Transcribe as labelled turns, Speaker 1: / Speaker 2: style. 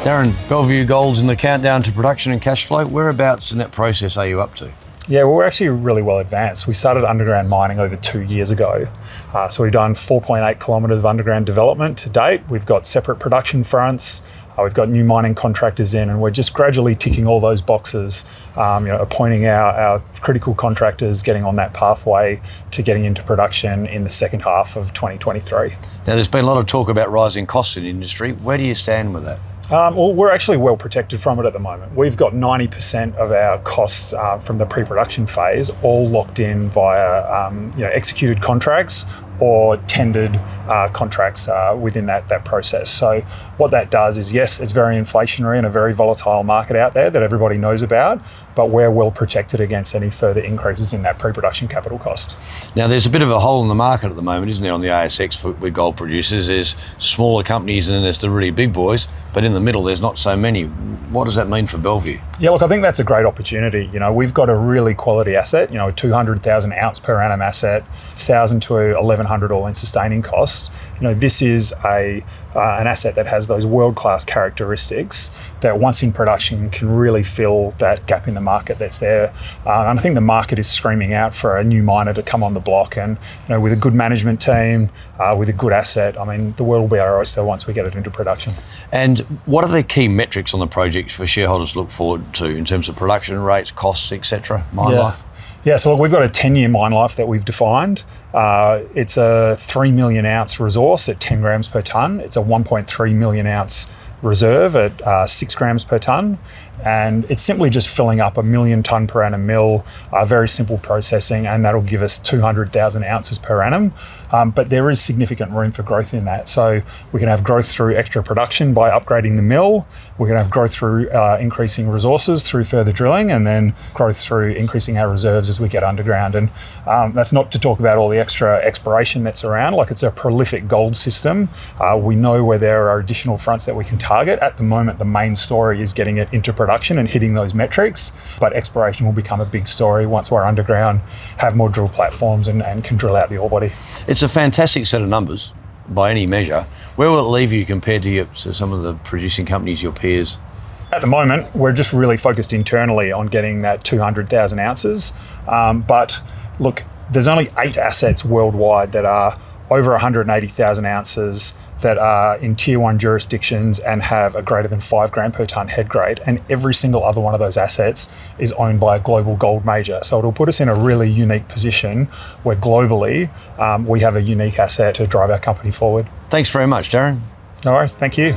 Speaker 1: Darren, Bellevue Gold's in the countdown to production and cash flow. Whereabouts in that process are you up to?
Speaker 2: Yeah, well, we're actually really well advanced. We started underground mining over 2 years ago. So we've done 4.8 kilometres of underground development to date. We've got separate production fronts. We've got new mining contractors in, and we're just gradually ticking all those boxes, appointing our critical contractors, getting on that pathway to getting into production in the second half of 2023.
Speaker 1: Now, there's been a lot of talk about rising costs in the industry. Where do you stand with that?
Speaker 2: Well, we're actually well protected from it at the moment. We've got 90% of our costs from the pre-production phase all locked in via executed contracts or tendered contracts within that process. So what that does is, yes, it's very inflationary and a very volatile market out there that everybody knows about, but we're well protected against any further increases in that pre-production capital cost.
Speaker 1: Now, there's a bit of a hole in the market at the moment, isn't there, on the ASX with gold producers? There's smaller companies and then there's the really big boys, but in the middle there's not so many. What does that mean for Bellevue?
Speaker 2: Yeah, look, I think that's a great opportunity. We've got a really quality asset, a 200,000 ounce per annum asset, 1,000 to 1,100 all-in sustaining costs. This is an asset that has those world-class characteristics that once in production can really fill that gap in the market that's there. And I think the market is screaming out for a new miner to come on the block, and with a good management team, with a good asset, I mean, the world will be our oyster once we get it into production.
Speaker 1: And what are the key metrics on the project for shareholders to look forward to in terms of production rates, costs, etc., mine life?
Speaker 2: Yeah, so look, we've got a 10-year mine life that we've defined. It's a 3 million ounce resource at 10 grams per tonne. It's a 1.3 million ounce reserve at 6 grams per tonne. And it's simply just filling up a 1 million tonne per annum mill, very simple processing, and that'll give us 200,000 ounces per annum. But there is significant room for growth in that. So we can have growth through extra production by upgrading the mill. We're going to have growth through increasing resources through further drilling, and then growth through increasing our reserves as we get underground. And that's not to talk about all the extra exploration that's around. Like, it's a prolific gold system. We know where there are additional fronts that we can target. At the moment, the main story is getting it into production and hitting those metrics, but exploration will become a big story once we're underground, have more drill platforms and can drill out the ore body.
Speaker 1: It's a fantastic set of numbers by any measure. Where will it leave you compared to some of the producing companies, your peers?
Speaker 2: At the moment, we're just really focused internally on getting that 200,000 ounces. But look, there's only 8 assets worldwide that are over 180,000 ounces that are in tier 1 jurisdictions and have a greater than 5 gram per tonne head grade, and every single other one of those assets is owned by a global gold major. So it'll put us in a really unique position where globally we have a unique asset to drive our company forward.
Speaker 1: Thanks very much, Darren.
Speaker 2: No worries, thank you.